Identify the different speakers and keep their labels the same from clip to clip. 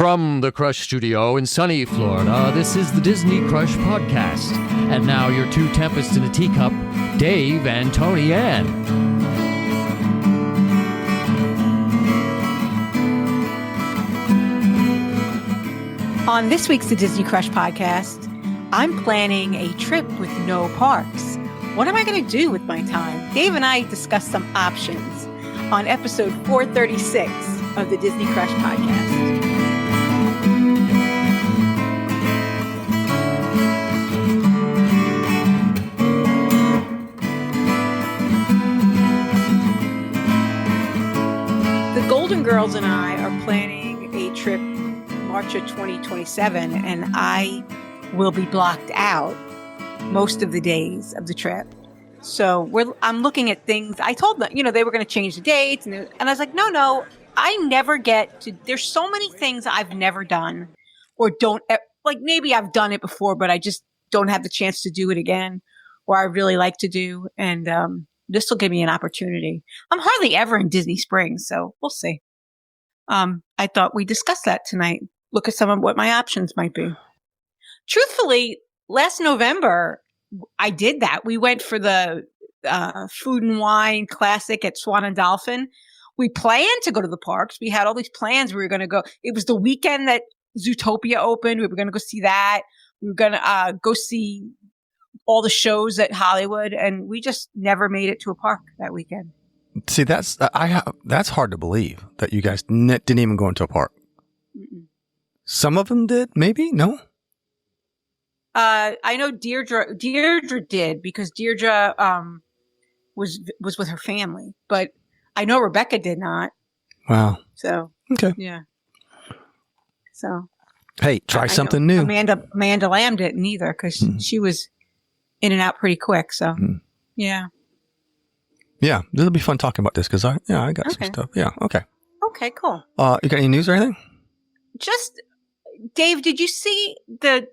Speaker 1: From the Crush Studio in sunny Florida, this is the Disney Crush Podcast. And now your two tempests in a teacup, Dave and Tony Ann.
Speaker 2: On this week's The Disney Crush Podcast, I'm planning a trip with no parks. What am I going to do with my time? Dave and I discussed some options on episode 436 of the Disney Crush Podcast. The Golden Girls and I are planning a trip March of 2027, and I will be blocked out most of the days of the trip. So I'm looking at things. I told them, they were going to change the dates, and I was like, no, I never get to. There's so many things I've never done, or don't like. Maybe I've done it before, but I just don't have the chance to do it again, or I really like to do, and this will give me an opportunity. I'm hardly ever in Disney Springs, so we'll see. I thought we'd discuss that tonight. Look at some of what my options might be. Truthfully, last November, I did that. We went for the Food and Wine Classic at Swan and Dolphin. We planned to go to the parks. We had all these plans. We were going to go. It was the weekend that Zootopia opened. We were going to go see that. We were going to go see all the shows at Hollywood, and we just never made it to a park that weekend.
Speaker 3: See, that's hard to believe that you guys didn't even go into a park.
Speaker 2: Mm-mm.
Speaker 3: Some of them did, maybe? No?
Speaker 2: I know Deirdre did, because Deirdre was with her family, but I know Rebecca did not.
Speaker 3: Wow.
Speaker 2: So
Speaker 3: okay,
Speaker 2: yeah. So
Speaker 3: hey, try something new.
Speaker 2: Amanda Lamb didn't either, because she was in and out pretty quick. So yeah. Yeah,
Speaker 3: it'll be fun talking about this because I got some stuff. Yeah, okay.
Speaker 2: Okay, cool.
Speaker 3: You got any news or anything?
Speaker 2: Just Dave, did you see the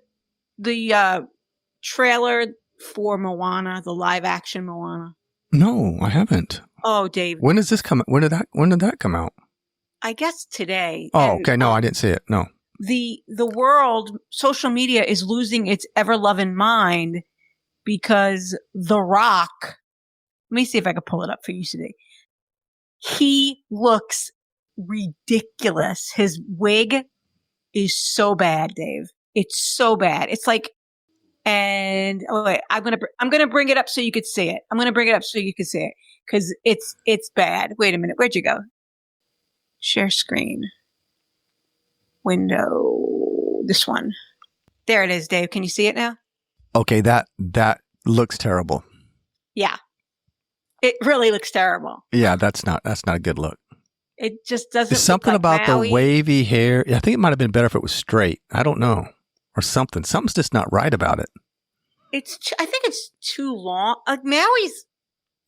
Speaker 2: trailer for Moana, the live action Moana?
Speaker 3: No, I haven't.
Speaker 2: Oh, Dave.
Speaker 3: When does this come? When did that come out?
Speaker 2: I guess today.
Speaker 3: Oh, okay. No, I didn't see it. No.
Speaker 2: The world, social media is losing its ever-loving mind because The Rock, let me see if I can pull it up for you today. He looks ridiculous. His wig is so bad, Dave. It's so bad. It's like, and wait, I'm gonna bring it up so you could see it. I'm gonna bring it up so you could see it because it's bad. Wait a minute, where'd you go? Share screen. Window. This one. There it is, Dave. Can you see it now?
Speaker 3: Okay, that looks terrible.
Speaker 2: Yeah, it really looks terrible.
Speaker 3: Yeah, that's not a good look.
Speaker 2: It just doesn't.
Speaker 3: There's something
Speaker 2: look like
Speaker 3: about
Speaker 2: Maui.
Speaker 3: the wavy hair. I think it might have been better if it was straight. I don't know. Or something. Something's just not right about it.
Speaker 2: I think it's too long. Like Maui's.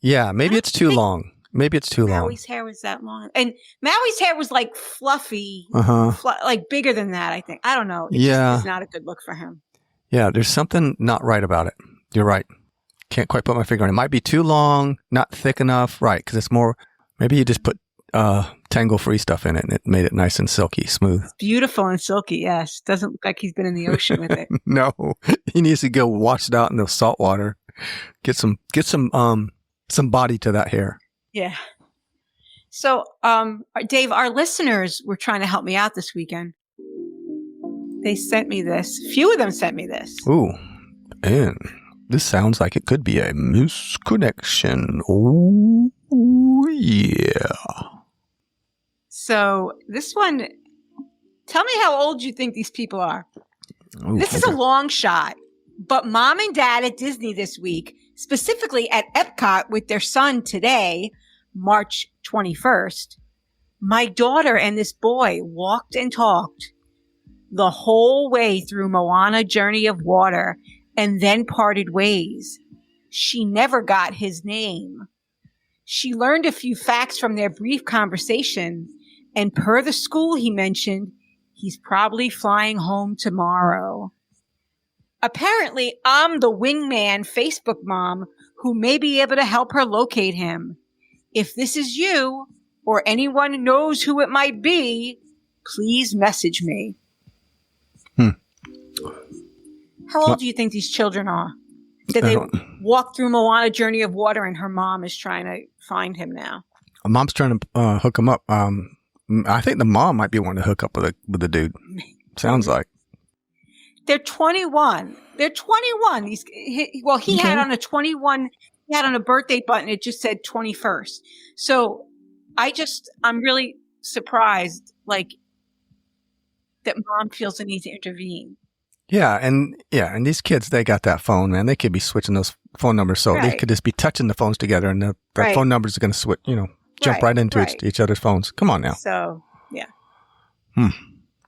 Speaker 3: Yeah, maybe it's too long. Maybe it's too long.
Speaker 2: Maui's hair was that long. And Maui's hair was like fluffy. Like bigger than that, I think. I don't know. It's not a good look for him. Yeah,
Speaker 3: there's something not right about it. You're right. Can't quite put my finger on it. It might be too long, not thick enough. Right, because it's more, maybe you just put tangle-free stuff in it, and it made it nice and silky, smooth. Beautiful
Speaker 2: and silky, yes. Doesn't look like he's been in the ocean with it.
Speaker 3: No, he needs to go wash it out in the salt water. Get some body to that hair.
Speaker 2: Yeah. So, Dave, our listeners were trying to help me out this weekend. They sent me this. Few of them sent me this.
Speaker 3: Ooh, and this sounds like it could be a misconnection. Oh, yeah.
Speaker 2: So this one, tell me how old you think these people are.
Speaker 3: Ooh,
Speaker 2: this is a long shot, but Mom and Dad at Disney this week, specifically at Epcot with their son today, March 21st, my daughter and this boy walked and talked the whole way through Moana Journey of Water and then parted ways. She never got his name. She learned a few facts from their brief conversation, and per the school he mentioned, he's probably flying home tomorrow. Apparently, I'm the wingman Facebook mom who may be able to help her locate him. If this is you, or anyone knows who it might be, please message me.
Speaker 3: Hmm.
Speaker 2: How old do you think these children are? Did they walk through Moana Journey of Water and her mom is trying to find him now?
Speaker 3: Mom's trying to hook him up. I think the mom might be wanting to hook up with the dude. Sounds like.
Speaker 2: They're 21. They're 21. He had on a 21. He had on a birthday button. It just said 21st. So I'm really surprised, like, that mom feels the need to intervene.
Speaker 3: Yeah, and these kids, they got that phone, man. They could be switching those phone numbers, so they could just be touching the phones together, and the phone numbers are going to switch, jump right into each other's phones. Come on now.
Speaker 2: So, yeah.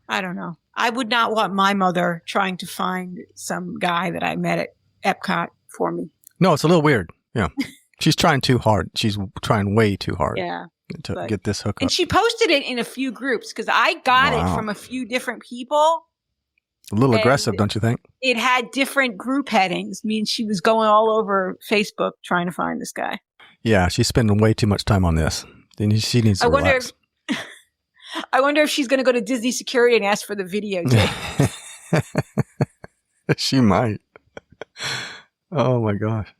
Speaker 2: I don't know. I would not want my mother trying to find some guy that I met at Epcot for me.
Speaker 3: No, it's a little weird. Yeah. She's trying too hard. She's trying way too hard to get this hook up.
Speaker 2: And she posted it in a few groups because I got it from a few different people.
Speaker 3: A little aggressive, don't you think?
Speaker 2: It had different group headings. I mean, she was going all over Facebook trying to find this guy.
Speaker 3: Yeah, she's spending way too much time on this. She needs to relax.
Speaker 2: I wonder if she's going to go to Disney security and ask for the videotape.
Speaker 3: She might. Oh my gosh,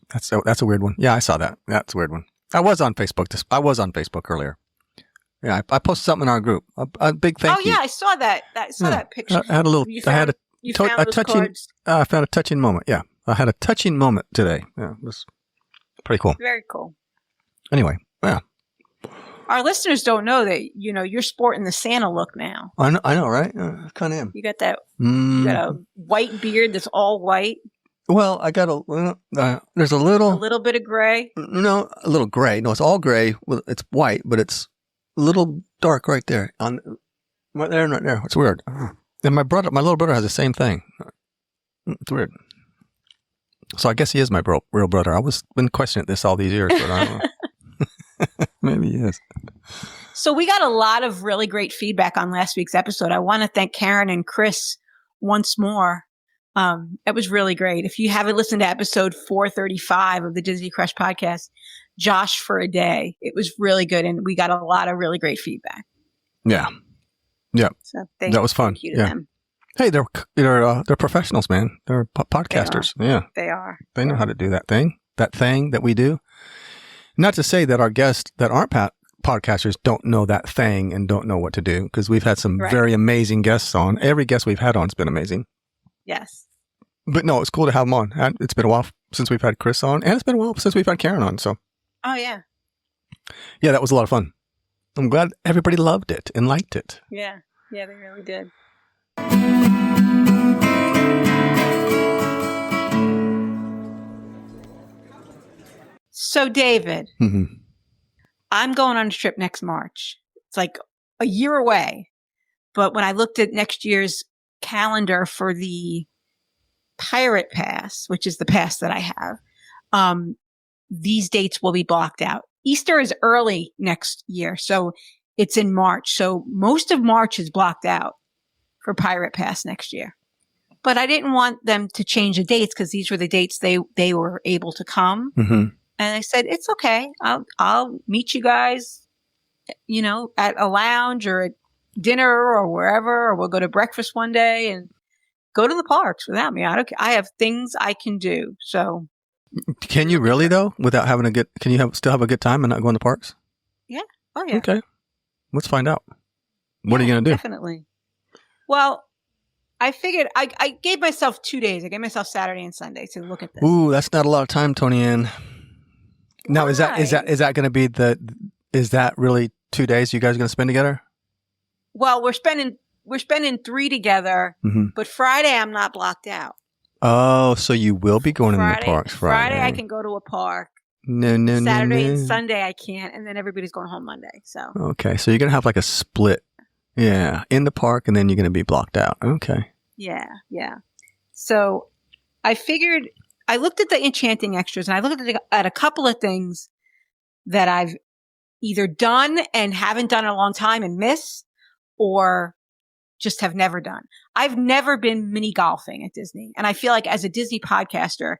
Speaker 3: that's a weird one. Yeah, I saw that. That's a weird one. I was on Facebook earlier. Yeah, I posted something in our group. A big thank you.
Speaker 2: Oh yeah, I saw that. I saw that picture.
Speaker 3: I had a little. I found a touching moment. Yeah, I had a touching moment today. Yeah, it was pretty cool.
Speaker 2: Very cool.
Speaker 3: Anyway, yeah.
Speaker 2: Our listeners don't know that you're sporting the Santa look now.
Speaker 3: I know, right? Kind of am.
Speaker 2: You got that. You got a white beard that's all white.
Speaker 3: Well, I got there's a little
Speaker 2: bit of gray.
Speaker 3: No, a little gray. No, it's all gray. Well, it's white, but it's a little dark right there. Right there and right there. It's weird. And my little brother has the same thing. It's weird. So I guess he is my real brother. I was been questioning this all these years, but I don't know. Maybe he is.
Speaker 2: So we got a lot of really great feedback on last week's episode. I want to thank Karen and Chris once more. It was really great. If you haven't listened to episode 435 of the Disney Crush podcast, Josh for a Day, it was really good, and we got a lot of really great feedback.
Speaker 3: Yeah.
Speaker 2: So
Speaker 3: that was fun.
Speaker 2: Thank you to them.
Speaker 3: Hey, they're professionals, man. They're podcasters.
Speaker 2: They are.
Speaker 3: They know how to do that thing that we do. Not to say that our guests that aren't podcasters don't know that thing and don't know what to do, because we've had some very amazing guests on. Every guest we've had on has been amazing.
Speaker 2: Yes.
Speaker 3: But no, it's cool to have them on. It's been a while since we've had Chris on, and it's been a while since we've had Karen on. So.
Speaker 2: Oh, yeah.
Speaker 3: Yeah, that was a lot of fun. I'm glad everybody loved it and liked it.
Speaker 2: Yeah. Yeah, they really did. So, David, I'm going on a trip next March. It's like a year away. But when I looked at next year's calendar for the Pirate Pass, which is the pass that I have, these dates will be blocked out. Easter is early next year, so it's in March. So most of March is blocked out for Pirate Pass next year. But I didn't want them to change the dates because these were the dates they were able to come.
Speaker 3: Mm-hmm.
Speaker 2: And I said, it's okay. I'll meet you guys, at a lounge or at dinner or wherever, or we'll go to breakfast one day and go to the parks without me. I have things I can do. So.
Speaker 3: Can you really though, without having can you still have a good time and not go in the parks?
Speaker 2: Yeah. Oh yeah.
Speaker 3: Okay. Let's find out. What are you going to do?
Speaker 2: Definitely. Well, I figured I gave myself 2 days. I gave myself Saturday and Sunday to look at this.
Speaker 3: Ooh, that's not a lot of time, Tony Ann. Now, is that going to be is that really 2 days you guys are going to spend together?
Speaker 2: Well, we're spending 3 together, but Friday I'm not blocked out.
Speaker 3: Oh, so you will be going in the parks Friday.
Speaker 2: Friday I can go to a park.
Speaker 3: No.
Speaker 2: Saturday and Sunday I can't, and then everybody's going home Monday. So. Okay,
Speaker 3: so you're going to have like a split. Yeah, in the park, and then you're going to be blocked out. Okay.
Speaker 2: Yeah. So I figured, I looked at the Enchanting extras, and I looked at a couple of things that I've either done and haven't done in a long time and miss, or just have never done. I've never been mini golfing at Disney, and I feel like as a Disney podcaster,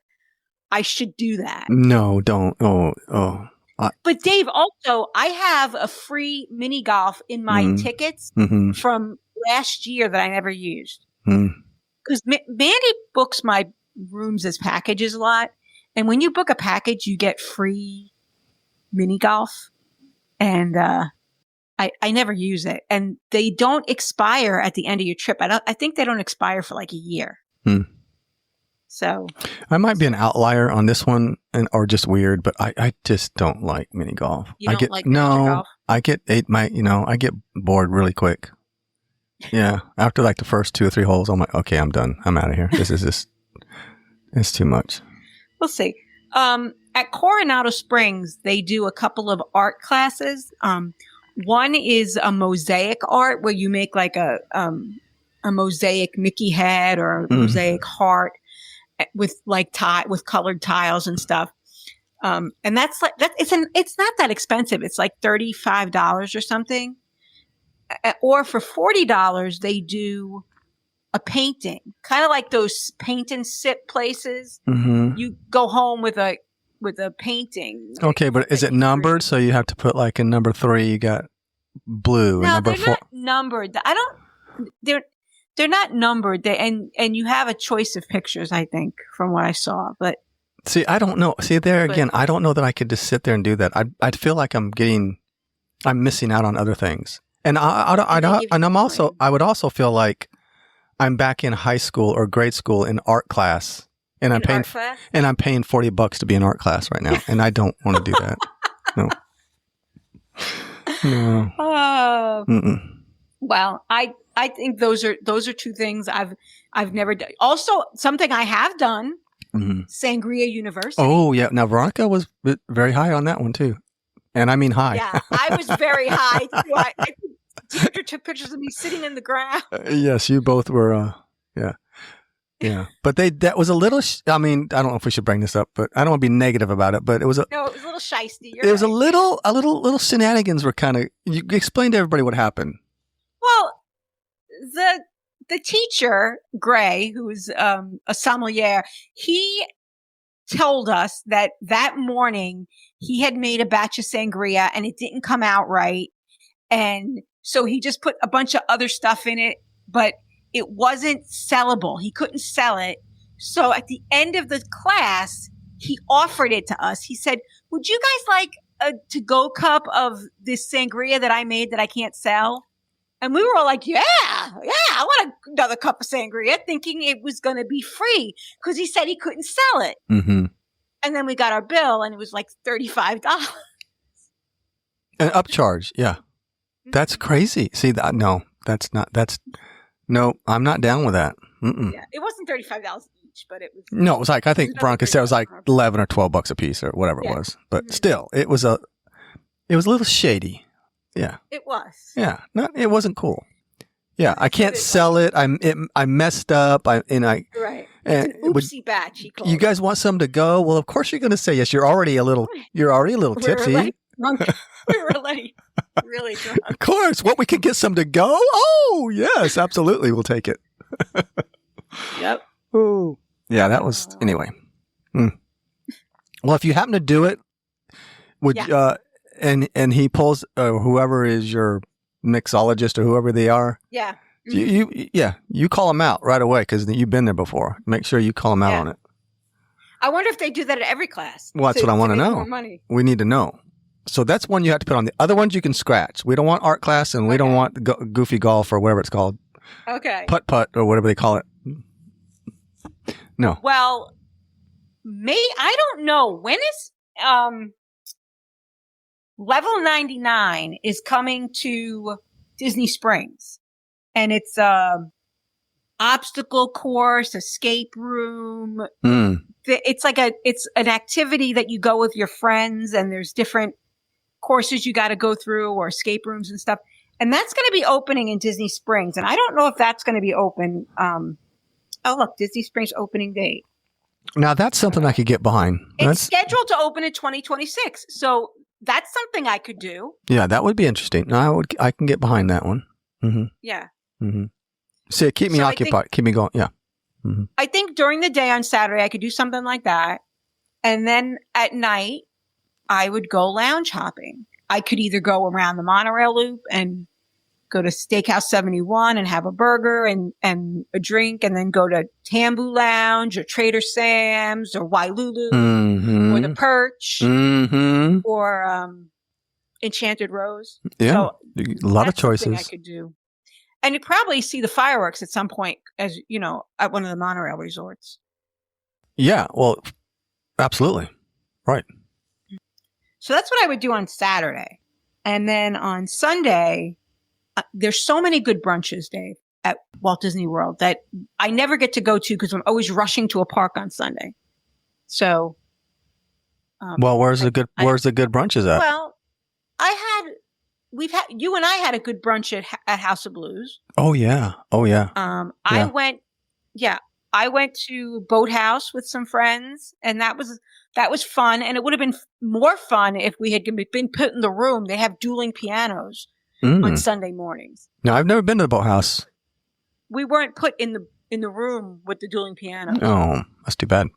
Speaker 2: I should do that.
Speaker 3: No, don't. Oh.
Speaker 2: But Dave, also, I have a free mini golf in my tickets from last year that I never used. Because Mandy books my rooms as packages a lot. And when you book a package, you get free mini golf. And I never use it. And they don't expire at the end of your trip. I think they don't expire for like a year. So
Speaker 3: I might be an outlier on this one, or just weird, but I just don't like mini golf.
Speaker 2: You don't like mini golf?
Speaker 3: I get I get bored really quick. Yeah, after like the first 2 or 3 holes, I'm like, okay, I'm done. I'm out of here. This is just it's too much.
Speaker 2: We'll see. At Coronado Springs, they do a couple of art classes. One is a mosaic art where you make like a mosaic Mickey head or a mosaic heart with like with colored tiles and stuff. And that's like it's not that expensive. It's like $35 or something. Or for $40, they do a painting, kind of like those paint and sip places. You go home with a painting.
Speaker 3: Okay, but is it numbered? So you have to put like in number 3, you got blue.
Speaker 2: No,
Speaker 3: and number
Speaker 2: they're
Speaker 3: 4.
Speaker 2: not numbered. They're not numbered. And you have a choice of pictures, I think, from what I saw. But
Speaker 3: see, I don't know. See, again, I don't know that I could just sit there and do that. I'd feel like I'm missing out on other things. And I would also feel like I'm back in high school or grade school in art class, and I'm paying $40 to be in art class right now, and I don't want to do that. No.
Speaker 2: Oh. Well, I think those are 2 things I've never done. Also, something I have done, Sangria University.
Speaker 3: Oh yeah. Now Veronica was very high on that one too. And I mean high.
Speaker 2: Yeah, I was very high too. I took pictures of me sitting in the ground.
Speaker 3: Yes, you both were. Yeah. But that was a little. I mean, I don't know if we should bring this up, but I don't want to be negative about it. But it was a
Speaker 2: little shisty.
Speaker 3: It was a little shenanigans were kind of. You explained to everybody what happened.
Speaker 2: Well, the teacher Gray, who was a sommelier, he told us that morning he had made a batch of sangria and it didn't come out right. And so he just put a bunch of other stuff in it, but it wasn't sellable. He couldn't sell it. So at the end of the class, he offered it to us. He said, would you guys like a to-go cup of this sangria that I made that I can't sell? And we were all like, yeah, I want another cup of sangria, thinking it was going to be free because he said he couldn't sell it. And then we got our bill and it was like $35.
Speaker 3: An upcharge, yeah. That's crazy. See, no, I'm not down with that.
Speaker 2: Yeah, it wasn't $35 each, but it was.
Speaker 3: No, it was like, I think Veronica said it was like 11 or $12 a piece or whatever it was. But still, it was a little shady. Yeah.
Speaker 2: It was.
Speaker 3: Yeah. It wasn't cool. Yeah. I can't sell it. I messed up. Right.
Speaker 2: And oopsie batch. He called
Speaker 3: you guys want some to go? Well, of course you're going to say yes. You're already a little tipsy.
Speaker 2: We were like really drunk.
Speaker 3: Of course. What, we could get some to go? Oh, yes, absolutely. We'll take it.
Speaker 2: Yep.
Speaker 3: Ooh. Yeah, that was, anyway. Well, if you happen to do it, and he pulls whoever is your mixologist or whoever they are.
Speaker 2: Yeah.
Speaker 3: You call them out right away because you've been there before. Make sure you call them out on it.
Speaker 2: I wonder if they do that at every class.
Speaker 3: Well, that's what I want to know.
Speaker 2: More money.
Speaker 3: We need to know. So that's one you have to put on. The other ones you can scratch. We don't want art class and we don't want goofy golf or whatever it's called.
Speaker 2: Okay.
Speaker 3: Putt or whatever they call it. No.
Speaker 2: Well, I don't know. When is Level 99 is coming to Disney Springs, and it's obstacle course, escape room. It's like it's an activity that you go with your friends, and there's different courses you got to go through or escape rooms and stuff. And that's going to be opening in Disney Springs. And I don't know if that's going to be open. Oh, look, Disney Springs opening date.
Speaker 3: Now that's something I could get behind.
Speaker 2: It's scheduled to open in 2026. So that's something I could do.
Speaker 3: Yeah, that would be interesting. No, I can get behind that one.
Speaker 2: Yeah.
Speaker 3: So keep me occupied. Keep me going. Yeah.
Speaker 2: I think during the day on Saturday, I could do something like that. And then at night, I would go lounge hopping. I could either go around the monorail loop and go to Steakhouse 71 and have a burger and a drink, and then go to Tambu Lounge or Trader Sam's or Wailulu or the Perch or Enchanted Rose.
Speaker 3: Yeah,
Speaker 2: so
Speaker 3: a lot of choices.
Speaker 2: I could do. And you'd probably see the fireworks at some point, as you know, at one of the monorail resorts.
Speaker 3: Yeah, well, absolutely. Right.
Speaker 2: So that's what I would do on Saturday. And then on Sunday, there's so many good brunches, Dave, at Walt Disney World that I never get to go to because I'm always rushing to a park on Sunday. So,
Speaker 3: well, where's the good brunches at?
Speaker 2: Well, you and I had a good brunch at House of Blues.
Speaker 3: Oh yeah.
Speaker 2: I went to Boathouse with some friends, and that was fun. And it would have been more fun if we had been put in the room. They have dueling pianos on Sunday mornings.
Speaker 3: No, I've never been to the Boathouse.
Speaker 2: We weren't put in the room with the dueling pianos.
Speaker 3: Oh, that's too bad.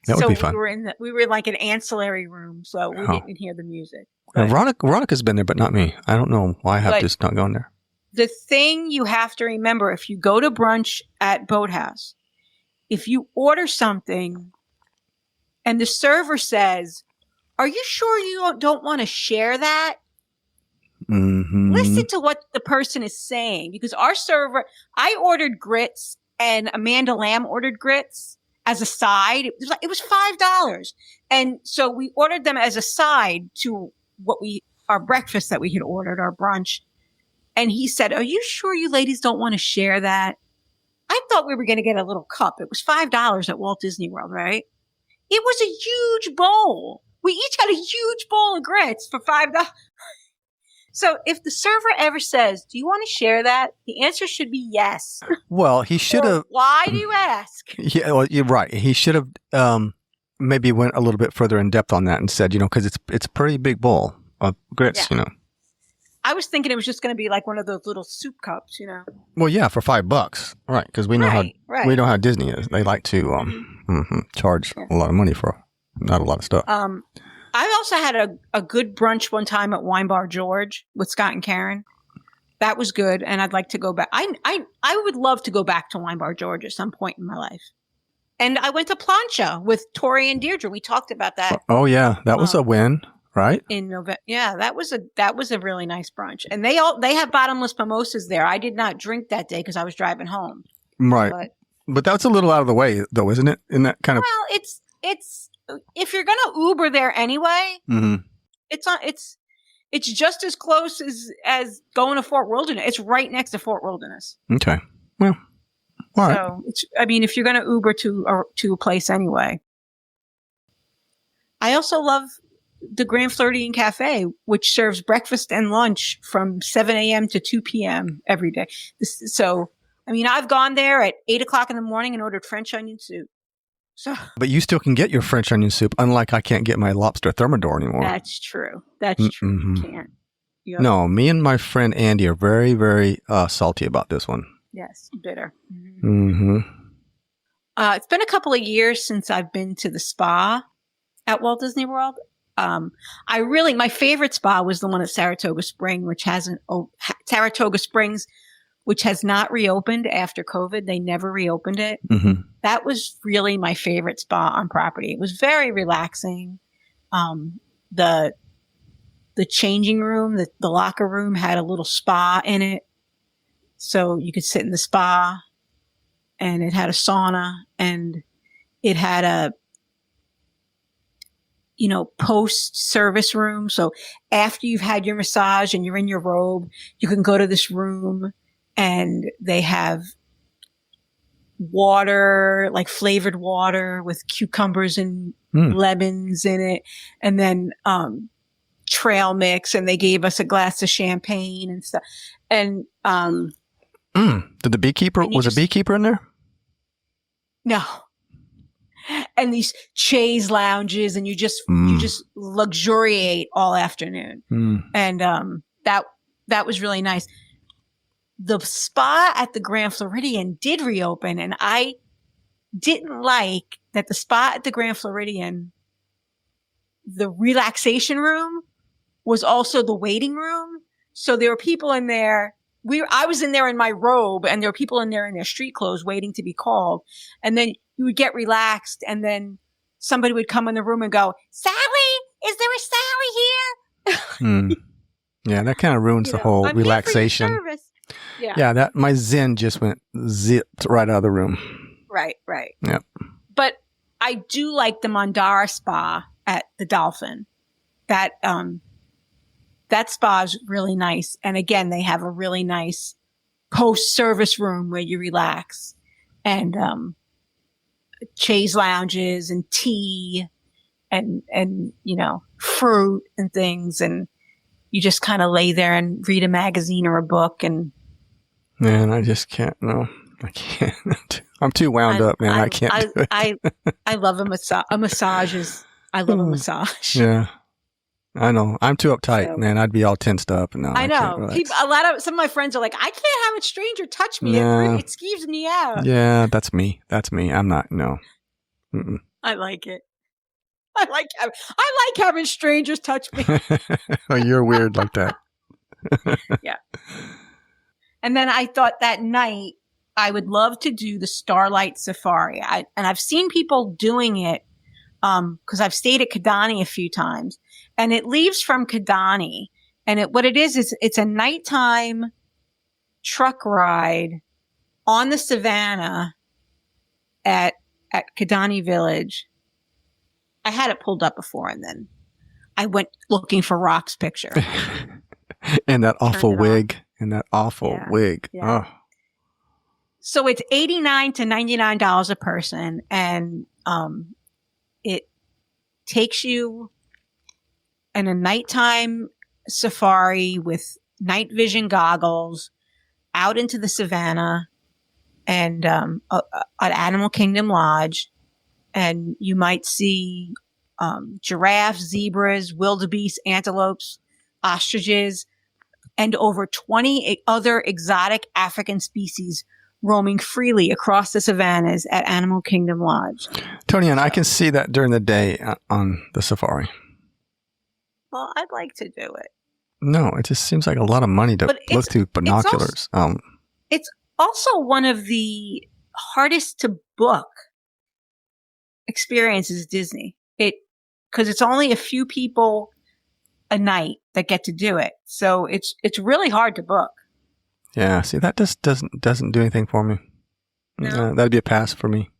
Speaker 3: That would be fun.
Speaker 2: We were in like an ancillary room, so we didn't hear the music.
Speaker 3: Veronica's been there, but not me. I don't know why I have just not gone there.
Speaker 2: The thing you have to remember, if you go to brunch at Boathouse, if you order something and the server says, "Are you sure you don't want to share that?" Listen to what the person is saying, because our server, I ordered grits and Amanda Lamb ordered grits as a side. It was $5. And so we ordered them as a side to our breakfast that we had ordered, our brunch. And he said, "Are you sure you ladies don't want to share that?" I thought we were going to get a little cup. It was $5 at Walt Disney World, right? It was a huge bowl. We each had a huge bowl of grits for $5. So if the server ever says, "Do you want to share that?" the answer should be yes.
Speaker 3: Well, he should have.
Speaker 2: Why do you ask?
Speaker 3: Yeah, well, you're right. He should have maybe went a little bit further in depth on that and said, because it's a pretty big bowl of grits,
Speaker 2: I was thinking it was just going to be like one of those little soup cups,
Speaker 3: Well, yeah, for $5, right? Because we know how Disney is. They like to charge a lot of money for not a lot of stuff.
Speaker 2: I also had a good brunch one time at Wine Bar George with Scott and Karen. That was good, and I'd like to go back. I would love to go back to Wine Bar George at some point in my life. And I went to Plancha with Tori and Deirdre. We talked about that.
Speaker 3: Oh yeah, that was a win, right?
Speaker 2: In November. Yeah, that was a really nice brunch. And they have bottomless mimosas there. I did not drink that day because I was driving home. Right.
Speaker 3: But that's a little out of the way though, isn't it? In that kind of.
Speaker 2: Well, it's if you're gonna Uber there anyway, it's just as close as going to Fort Wilderness. It's right next to Fort Wilderness.
Speaker 3: Okay. Well, all right.
Speaker 2: So if you're gonna Uber to a place anyway. I also love the Grand Floridian Cafe, which serves breakfast and lunch from 7 a.m. to 2 p.m. every day. I've gone there at 8 o'clock in the morning and ordered French onion soup. So,
Speaker 3: but you still can get your French onion soup, unlike I can't get my lobster thermidor anymore.
Speaker 2: That's true. You can't.
Speaker 3: No, me and my friend Andy are very, very salty about this one.
Speaker 2: Yes, bitter. It's been a couple of years since I've been to the spa at Walt Disney World. My favorite spa was the one at Saratoga Springs, which has not reopened after COVID. They never reopened it. That was really my favorite spa on property. It was very relaxing. The changing room, the locker room had a little spa in it. So you could sit in the spa, and it had a sauna, and it had a post-service room. So after you've had your massage and you're in your robe, you can go to this room and they have water, like flavored water with cucumbers and lemons in it. And then, trail mix, and they gave us a glass of champagne and stuff. And,
Speaker 3: did the beekeeper, was a beekeeper in there?
Speaker 2: No. And these chaise lounges, and you just luxuriate all afternoon. And that was really nice. The spa at the Grand Floridian did reopen, and I didn't like that the spa at the Grand Floridian, the relaxation room was also the waiting room. So there were people in there. I was in there in my robe, and there were people in there in their street clothes waiting to be called. And then you would get relaxed, and then somebody would come in the room and go, "Sally, is there a Sally here?"
Speaker 3: Yeah, that kind of ruins the whole
Speaker 2: I'm
Speaker 3: relaxation.
Speaker 2: here for your service.
Speaker 3: Yeah, that my zen just went zipped right out of the room.
Speaker 2: Right.
Speaker 3: Yep.
Speaker 2: But I do like the Mandara Spa at the Dolphin. That spa is really nice. And again, they have a really nice post-service room where you relax, and chaise lounges and tea and fruit and things, and you just kind of lay there and read a magazine or a book. And
Speaker 3: man, I just can't. No, I can't. I'm too wound up, man. I can't do it.
Speaker 2: I love a massage. I love a massage.
Speaker 3: Yeah, I know. I'm too uptight, man. I'd be all tensed up. No,
Speaker 2: I know. Some of my friends are like, I can't have a stranger touch me.
Speaker 3: Yeah.
Speaker 2: It skeeves me out.
Speaker 3: Yeah, that's me. I'm not. No. Mm-mm.
Speaker 2: I like it. I like having strangers touch me.
Speaker 3: Oh, you're weird like that.
Speaker 2: Yeah. And then I thought that night I would love to do the Starlight Safari. And I've seen people doing it because I've stayed at Kidani a few times. And it leaves from Kidani. And what it is it's a nighttime truck ride on the savannah at Kidani Village. I had it pulled up before, and then I went looking for Rock's picture.
Speaker 3: And that awful wig. Yeah. Oh.
Speaker 2: So it's $89 to $99 a person, and it takes you in a nighttime safari with night vision goggles out into the savannah and at Animal Kingdom Lodge. And you might see giraffes, zebras, wildebeest, antelopes, ostriches, and over 20 other exotic African species roaming freely across the savannas at Animal Kingdom Lodge.
Speaker 3: Tony, and I can see that during the day on the safari.
Speaker 2: Well, I'd like to do it.
Speaker 3: No, it just seems like a lot of money to look through binoculars.
Speaker 2: It's also one of the hardest to book experiences at Disney. Because it's only a few people a night that get to do it, so it's really hard to book.
Speaker 3: Yeah, see, that just doesn't do anything for me.
Speaker 2: No?
Speaker 3: That'd be a pass for me.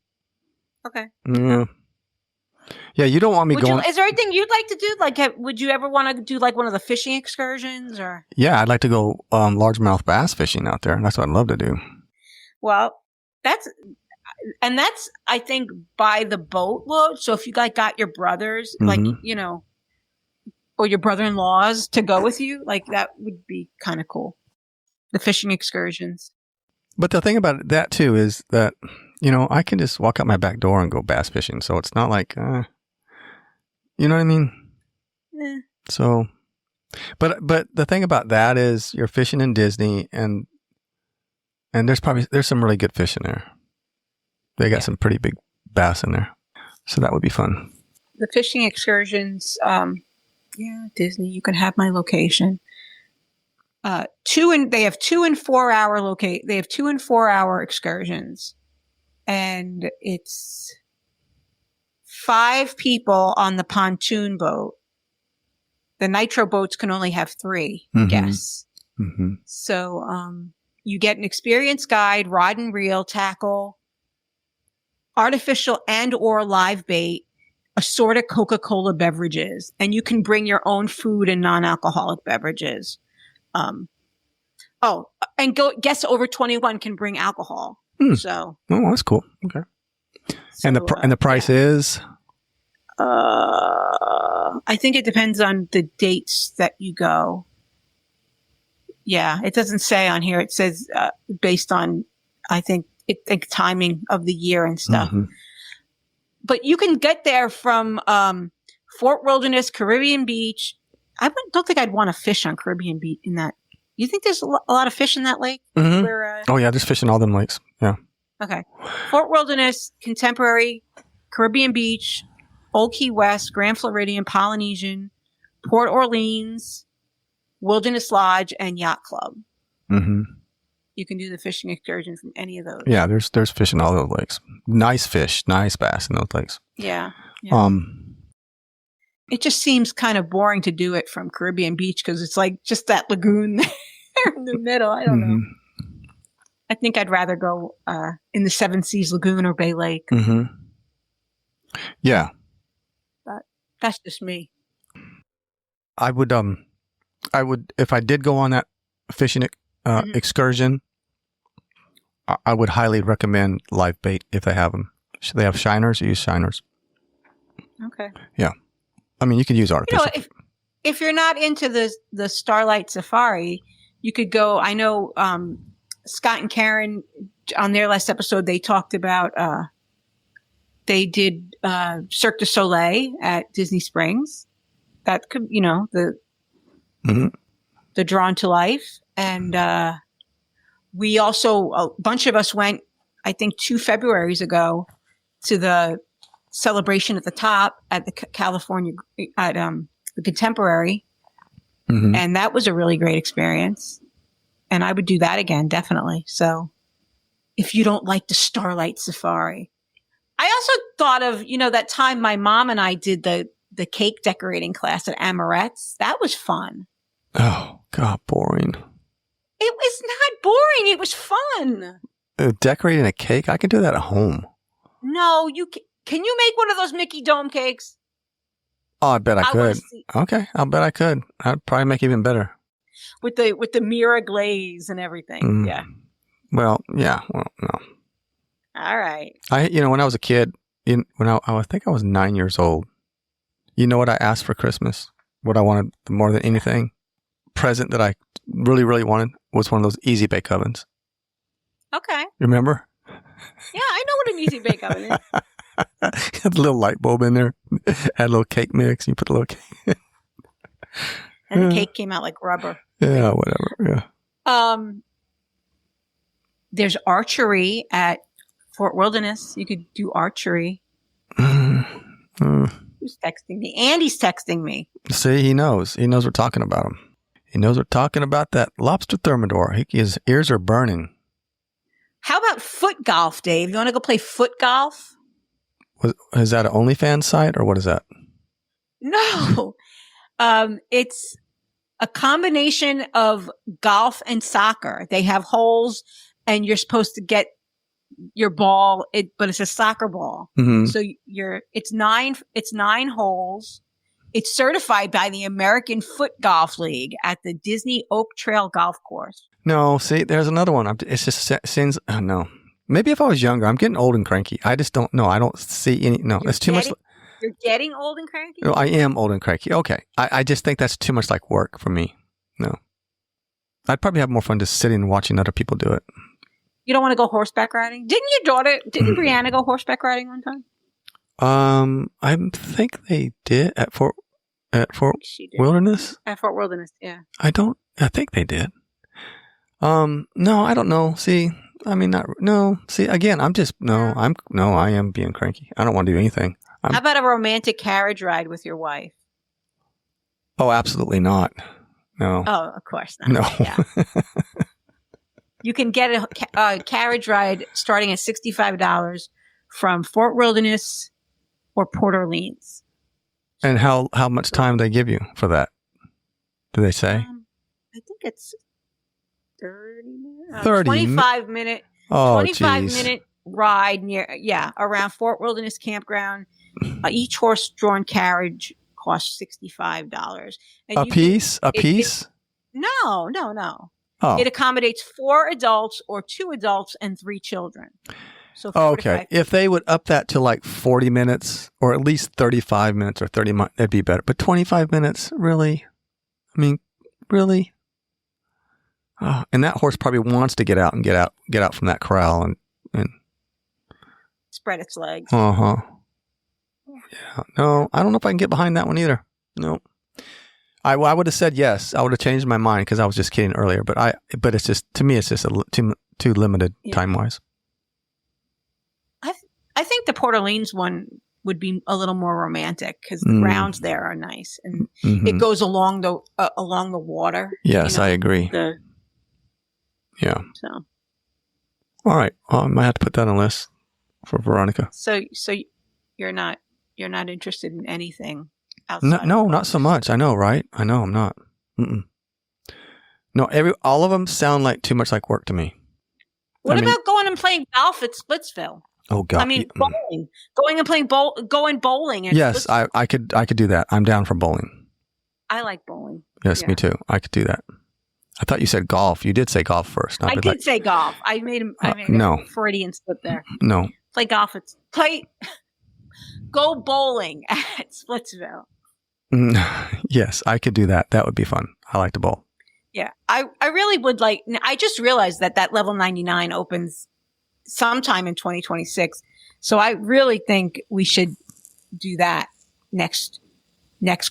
Speaker 2: Okay.
Speaker 3: Yeah, you don't want me going.
Speaker 2: Is there anything you'd like to do? Like, would you ever want to do like one of the fishing excursions, or?
Speaker 3: Yeah, I'd like to go largemouth bass fishing out there. That's what I'd love to do.
Speaker 2: Well, that's I think by the boatload. So if you got your brothers, like or your brother-in-laws to go with you, like that would be kind of cool. The fishing excursions.
Speaker 3: But the thing about that too is that I can just walk out my back door and go bass fishing. So it's not like, you know what I mean?
Speaker 2: Yeah.
Speaker 3: So, but the thing about that is you're fishing in Disney and there's some really good fish in there. They got some pretty big bass in there. So that would be fun.
Speaker 2: The fishing excursions, Disney, you can have my location. They have 2 and 4 hour they have 2 and 4 hour excursions. And it's 5 people on the pontoon boat. The nitro boats can only have 3 guests.
Speaker 3: Mm-hmm.
Speaker 2: So, you get an experienced guide, rod and reel, tackle, artificial and or live bait, assorted Coca-Cola beverages, and you can bring your own food and non-alcoholic beverages. And guests over 21 can bring alcohol. So,
Speaker 3: that's cool. Okay. So, and the price is?
Speaker 2: I think it depends on the dates that you go. Yeah, it doesn't say on here. It says based on, I think, timing of the year and stuff. Mm-hmm. But you can get there from Fort Wilderness, Caribbean Beach. I don't think I'd want to fish on Caribbean Beach in that. You think there's a lot of fish in that lake?
Speaker 3: Mm-hmm. Oh, yeah, there's fish in all them lakes. Yeah.
Speaker 2: Okay. Fort Wilderness, Contemporary, Caribbean Beach, Old Key West, Grand Floridian, Polynesian, Port Orleans, Wilderness Lodge, and Yacht Club.
Speaker 3: Mm-hmm.
Speaker 2: You can do the fishing excursion from any of those.
Speaker 3: Yeah, there's fish in all those lakes. Nice fish, nice bass in those lakes.
Speaker 2: Yeah. Yeah. It just seems kind of boring to do it from Caribbean Beach because it's like just that lagoon there in the middle. I don't know. I think I'd rather go in the Seven Seas Lagoon or Bay Lake.
Speaker 3: Mm-hmm. Yeah.
Speaker 2: But that's just me.
Speaker 3: I would if I did go on that fishing excursion, I would highly recommend live bait if they have them. Should they have shiners? Use shiners.
Speaker 2: Okay.
Speaker 3: Yeah. I mean, you could use artificial.
Speaker 2: If you're not into the Starlight Safari, you could go. I know Scott and Karen on their last episode, they talked about they did Cirque du Soleil at Disney Springs. That could, the Drawn to Life. And we also, a bunch of us went, I think 2 Februaries ago, to the celebration at the top at the California, at the Contemporary. Mm-hmm. And that was a really great experience. And I would do that again, definitely. So if you don't like the Starlight Safari. I also thought of, that time my mom and I did the cake decorating class at Amorette's. That was fun.
Speaker 3: Oh, God, boring.
Speaker 2: It was not boring. It was fun.
Speaker 3: Decorating a cake? I can do that at home.
Speaker 2: No, can you make one of those Mickey Dome cakes?
Speaker 3: Oh, I bet I could. Okay, I'll bet I could. I'd probably make it even better.
Speaker 2: With the Mira glaze and everything. Yeah.
Speaker 3: Well, yeah. Well, no.
Speaker 2: All right.
Speaker 3: When I was a kid, I think I was 9 years old. You know what I asked for Christmas? What I wanted more than anything? Present that I really, really wanted was one of those Easy Bake Ovens.
Speaker 2: Okay.
Speaker 3: Remember?
Speaker 2: Yeah, I know what an Easy Bake Oven is.
Speaker 3: Had a little light bulb in there. Had a little cake mix. You put a little cake.
Speaker 2: And the cake came out like rubber.
Speaker 3: Yeah, whatever. Yeah.
Speaker 2: There's archery at Fort Wilderness. You could do archery. Who's texting me? Andy's texting me.
Speaker 3: See, he knows. He knows we're talking about him. He knows we're talking about that lobster thermidor. His ears are burning.
Speaker 2: How about foot golf, Dave? You want to go play foot golf?
Speaker 3: Is that an OnlyFans site or what is that?
Speaker 2: No. It's a combination of golf and soccer. They have holes and you're supposed to get your ball, but it's a soccer ball. Mm-hmm. So it's nine holes. It's certified by the American Foot Golf League at the Disney Oak Trail Golf Course. No,
Speaker 3: see, there's another one. It's just since no. Maybe if I was younger, I'm getting old and cranky. I just don't know. I don't see any. No, it's too much.
Speaker 2: You're getting old and cranky?
Speaker 3: No, I am old and cranky. Okay. I just think that's too much like work for me. No. I'd probably have more fun just sitting and watching other people do it.
Speaker 2: You don't want to go horseback riding? Didn't Brianna go horseback riding one time?
Speaker 3: I think they did at Fort Wilderness.
Speaker 2: At Fort Wilderness, yeah.
Speaker 3: I think they did. No, I don't know. See, I mean, See, again, I am being cranky. I don't want to do anything.
Speaker 2: How about a romantic carriage ride with your wife?
Speaker 3: Oh, absolutely not. No.
Speaker 2: Oh, of course not.
Speaker 3: No.
Speaker 2: Yeah. You can get a carriage ride starting at $65 from Fort Wilderness or Port Orleans.
Speaker 3: And how much time do they give you for that? Do they say?
Speaker 2: I think it's 30 minutes.
Speaker 3: 25
Speaker 2: minute.
Speaker 3: Oh,
Speaker 2: 25 minute ride around Fort Wilderness Campground. Each horse-drawn carriage costs $65. And
Speaker 3: a piece?
Speaker 2: No.
Speaker 3: Oh.
Speaker 2: It accommodates 4 adults or 2 adults and 3 children. So
Speaker 3: okay. If they would up that to like 40 minutes or at least 35 minutes or 30 minutes, that'd be better. But 25 minutes, really? I mean, really? Oh, and that horse probably wants to get out from that corral and
Speaker 2: spread its legs.
Speaker 3: Uh-huh. Yeah. No, I don't know if I can get behind that one either. No. I would have said yes. I would have changed my mind because I was just kidding earlier. But it's just, to me, it's just too limited time wise.
Speaker 2: I think the Port Orleans one would be a little more romantic because the grounds there are nice and it goes along the water.
Speaker 3: Yes, I agree. Yeah.
Speaker 2: So.
Speaker 3: All right. Well, I might have to put that on the list for Veronica.
Speaker 2: So you're not interested in anything outside?
Speaker 3: No, not so much. I know, right? I know I'm not. Mm-mm. No, all of them sound like too much like work to me.
Speaker 2: What about going and playing golf at Splitsville?
Speaker 3: Oh God!
Speaker 2: I mean, bowling. Going and playing going bowling.
Speaker 3: Yes, I could do that. I'm down for bowling.
Speaker 2: I like bowling.
Speaker 3: Yes, me too. I could do that. I thought you said golf. You did say golf first.
Speaker 2: I did say golf. I made a Freudian slip there.
Speaker 3: No.
Speaker 2: Play golf. Go bowling at Splitsville.
Speaker 3: Yes, I could do that. That would be fun. I like to bowl.
Speaker 2: Yeah, I really would like. I just realized that level 99 opens sometime in 2026. So I really think we should do that next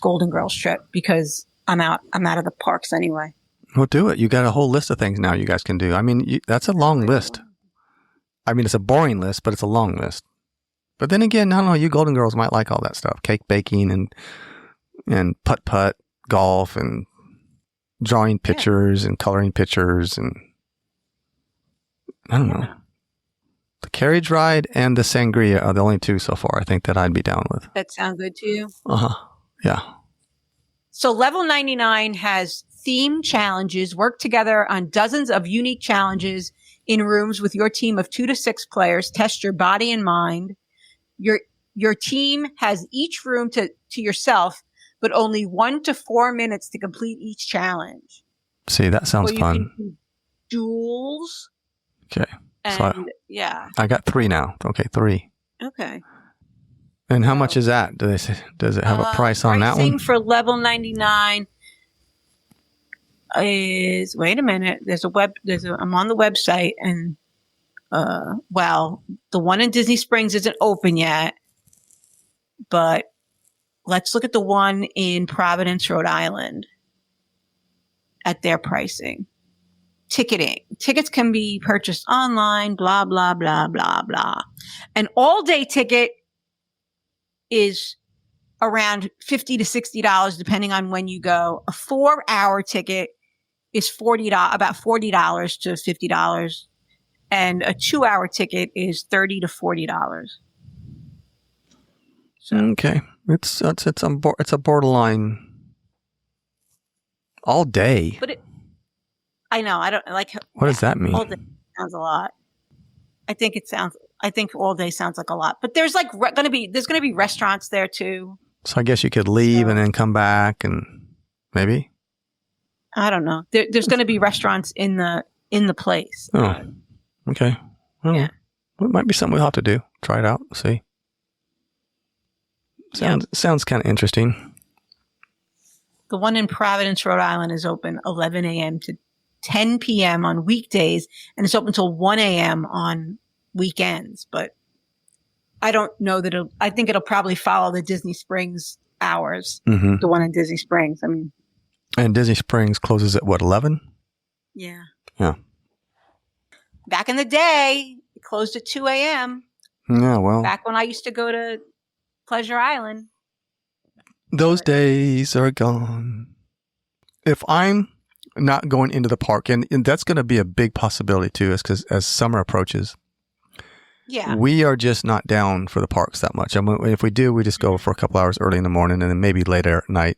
Speaker 2: Golden Girls trip because I'm out of the parks anyway.
Speaker 3: Well, do it. You got a whole list of things now you guys can do. I mean, that's a long list. I mean, it's a boring list, but it's a long list. But then again, I don't know. You Golden Girls might like all that stuff: cake baking and putt, golf, and drawing pictures and coloring pictures, and I don't know. The carriage ride and the sangria are the only two so far I think that I'd be down with.
Speaker 2: That sound good to you?
Speaker 3: Yeah.
Speaker 2: So level 99 has theme challenges. Work together on dozens of unique challenges in rooms with your team of 2 to 6 players. Test your body and mind. Your team has each room to yourself, but only 1 to 4 minutes to complete each challenge.
Speaker 3: See, that sounds fun.
Speaker 2: You can do duels.
Speaker 3: Okay.
Speaker 2: And
Speaker 3: I got 3 now. Okay, 3.
Speaker 2: Okay.
Speaker 3: And how much is that? Does it have a price on that one?
Speaker 2: Pricing for level 99 is, wait a minute. I'm on the website and, the one in Disney Springs isn't open yet, but let's look at the one in Providence, Rhode Island at their pricing. Ticketing. Tickets can be purchased online, blah, blah, blah, blah, blah. An all-day ticket is around $50 to $60, depending on when you go. A 4-hour ticket is about $40 to $50. And a 2-hour ticket is $30 to $40. So.
Speaker 3: Okay. It's a borderline all day.
Speaker 2: But I know. I don't like.
Speaker 3: What does that mean?
Speaker 2: All day sounds a lot. I think all day sounds like a lot. But there's gonna be restaurants there too.
Speaker 3: So I guess you could leave and then come back and maybe.
Speaker 2: I don't know. There's gonna be restaurants in the place.
Speaker 3: Oh, okay. Well, it might be something we'll have to do. Try it out. See. Sounds kind of interesting.
Speaker 2: The one in Providence, Rhode Island is open 11 a.m. to 10 p.m. on weekdays, and it's open till 1 a.m. on weekends. But I don't know that I think it'll probably follow the Disney Springs hours, the one in Disney Springs. I mean.
Speaker 3: And Disney Springs closes at what, 11?
Speaker 2: Yeah.
Speaker 3: Yeah.
Speaker 2: Back in the day, it closed at 2 a.m.
Speaker 3: Yeah, well.
Speaker 2: Back when I used to go to Pleasure Island.
Speaker 3: Those days are gone. If I'm not going into the park, and that's going to be a big possibility too, is because as summer approaches, we are just not down for the parks that much. I mean, if we do, we just go for a couple hours early in the morning and then maybe later at night.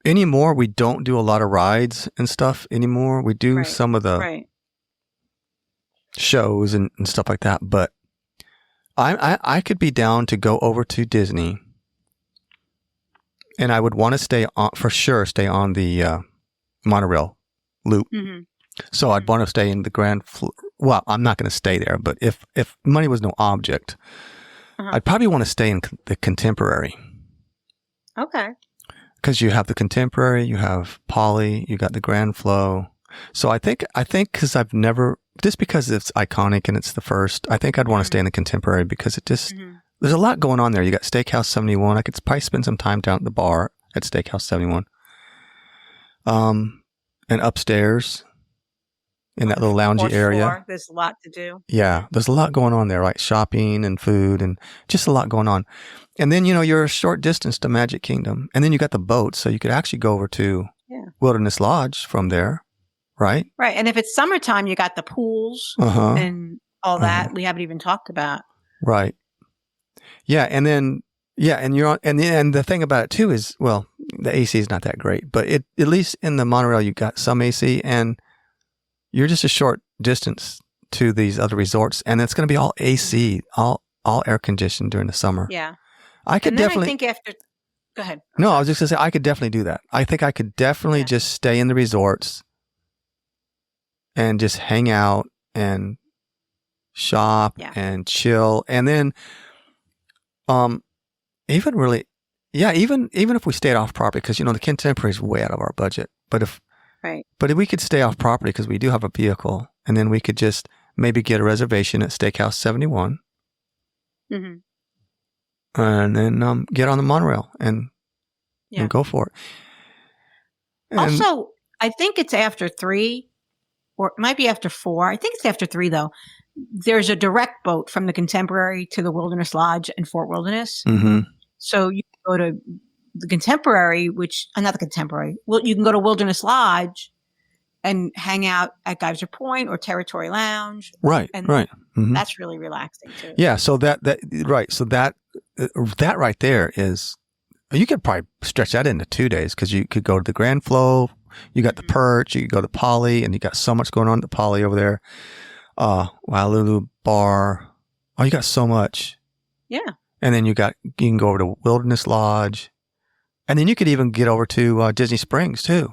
Speaker 3: Anymore, we don't do a lot of rides and stuff anymore. We do some of the shows and stuff like that, but I could be down to go over to Disney, and I would want to stay on the monorail loop. Mm-hmm. So I'd want to stay in the well, I'm not going to stay there, but if money was no object, I'd probably want to stay in the Contemporary. Okay. Because you have the Contemporary, you have Poly, you got the Grand Flow. So I think because I've never, just because it's iconic and it's the first, I think I'd want to stay in the Contemporary because it just, there's a lot going on there. You got Steakhouse 71. I could probably spend some time down at the bar at Steakhouse 71. And upstairs, in that little loungy
Speaker 2: Fourth
Speaker 3: area.
Speaker 2: floor. There's a lot to do.
Speaker 3: Yeah, there's a lot going on there, right? Shopping and food and just a lot going on. And then, you're a short distance to Magic Kingdom. And then you got the boat, so you could actually go over to Wilderness Lodge from there, right?
Speaker 2: Right. And if it's summertime, you got the pools and all that we haven't even talked about.
Speaker 3: Right. Yeah, and then and you're on, and the thing about it too is, well, the AC is not that great, but at least in the monorail you got some AC, and you're just a short distance to these other resorts, and it's going to be all AC, all air conditioned during the summer.
Speaker 2: Yeah.
Speaker 3: I could definitely.
Speaker 2: I think after. Go ahead.
Speaker 3: No, I was just going to say I could definitely do that. I think I could definitely just stay in the resorts and just hang out and shop and chill, and then, even if we stayed off property, because the Contemporary is way out of our budget, but if we could stay off property because we do have a vehicle, and then we could just maybe get a reservation at Steakhouse 71.
Speaker 2: Mm-hmm.
Speaker 3: And then get on the monorail and go for it. And
Speaker 2: also, I think it's after 3, or it might be after 4. I think it's after 3, though. There's a direct boat from the Contemporary to the Wilderness Lodge in Fort Wilderness.
Speaker 3: Mm-hmm.
Speaker 2: So you can go to the Contemporary, not the Contemporary. Well, you can go to Wilderness Lodge and hang out at Geyser Point or Territory Lounge.
Speaker 3: Right,
Speaker 2: and
Speaker 3: right. Mm-hmm.
Speaker 2: That's really relaxing too.
Speaker 3: Yeah, so that right there is, you could probably stretch that into 2 days, because you could go to the Grand Flow, you got the Perch, you could go to Poly, and you got so much going on at the Poly over there. Wailulu Bar. Oh, you got so much. Yeah. And then you can go over to Wilderness Lodge, and then you could even get over to Disney Springs too.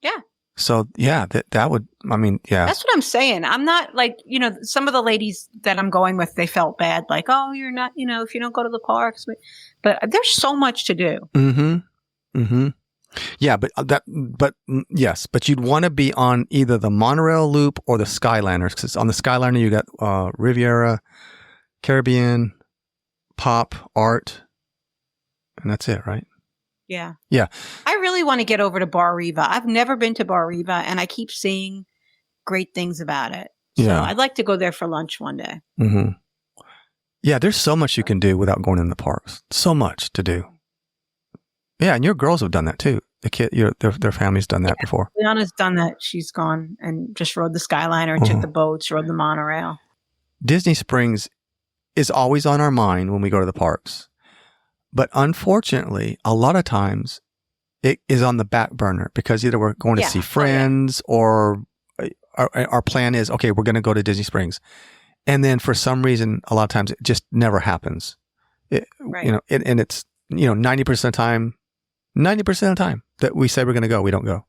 Speaker 3: Yeah. So that would, That's
Speaker 2: what I'm saying. I'm not like, some of the ladies that I'm going with, they felt bad. Like, oh, you're not, if you don't go to the parks, but there's so much to do.
Speaker 3: Mm-hmm. Mm-hmm. Yeah, but you'd want to be on either the monorail loop or the Skyliners, because on the Skyliner you got Riviera, Caribbean, Pop, Art, and that's it, right?
Speaker 2: Yeah.
Speaker 3: Yeah.
Speaker 2: I really want to get over to Bar Riva. I've never been to Bar Riva, and I keep seeing great things about it. So I'd like to go there for lunch one day.
Speaker 3: Mm-hmm. Yeah, there's so much you can do without going in the parks. So much to do. Yeah, and your girls have done that too. The kid, their family's done that before.
Speaker 2: Liana's done that. She's gone and just rode the Skyliner, took the boats, rode the monorail.
Speaker 3: Disney Springs is always on our mind when we go to the parks. But unfortunately, a lot of times it is on the back burner, because either we're going to see friends or our plan is, okay, we're going to go to Disney Springs. And then for some reason, a lot of times it just never happens. And it's, 90% of the time that we say we're going to go, we don't go.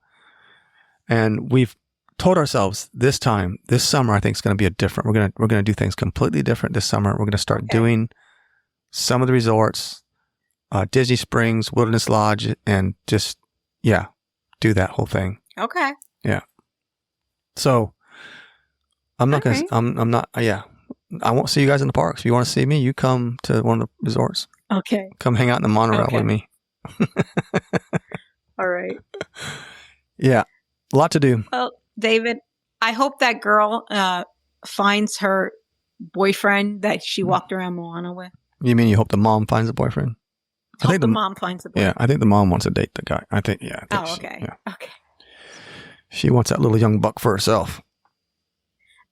Speaker 3: And we've told ourselves this summer, I think it's going to be different. We're going to do things completely different this summer. We're going to start doing some of the resorts, Disney Springs, Wilderness Lodge, and just, do that whole thing.
Speaker 2: Okay.
Speaker 3: Yeah. So I'm not going to, I won't see you guys in the parks. If you want to see me, you come to one of the resorts.
Speaker 2: Okay.
Speaker 3: Come hang out in the monorail with me.
Speaker 2: All right.
Speaker 3: Yeah. A lot to do.
Speaker 2: Well, David, I hope that girl finds her boyfriend that she walked around Moana with.
Speaker 3: You mean you hope the mom finds a boyfriend?
Speaker 2: I think the mom finds a boyfriend.
Speaker 3: Yeah, I think the mom wants to date the guy. I think
Speaker 2: okay. Okay.
Speaker 3: She wants that little young buck for herself.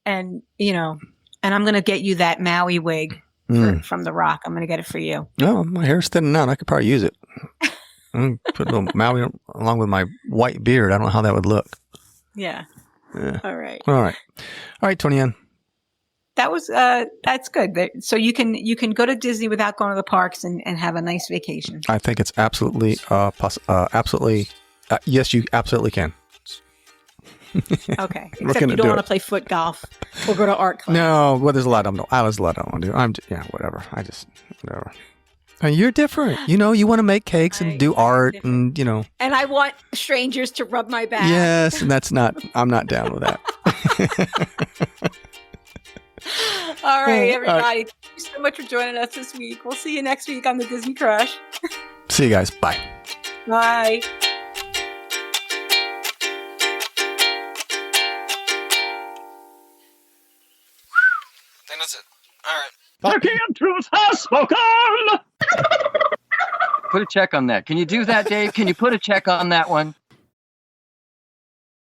Speaker 2: And, and I'm going to get you that Maui wig from The Rock. I'm going to get it for you.
Speaker 3: No, my hair's thinning out. I could probably use it. Put a little Maui along with my white beard. I don't know how that would look.
Speaker 2: Yeah. All right.
Speaker 3: All right, Tony Ann.
Speaker 2: That was that's good. So you can go to Disney without going to the parks and have a nice vacation.
Speaker 3: I think it's absolutely yes, you absolutely can.
Speaker 2: Okay. Except you don't want to play foot golf or go to art class.
Speaker 3: No, well, there's a lot I want to do. Whatever. Whatever. You're different. You want to make cakes and do art and, And
Speaker 2: I want strangers to rub my back.
Speaker 3: Yes, and I'm not down with that.
Speaker 2: All right, everybody. Thank you so much for joining us this week. We'll see you next week on the Disney Crush.
Speaker 3: See you guys. Bye.
Speaker 2: Bye.
Speaker 4: Turkey and truth has spoken.
Speaker 5: Put a check on that. Can you do that, Dave? Can you put a check on that one?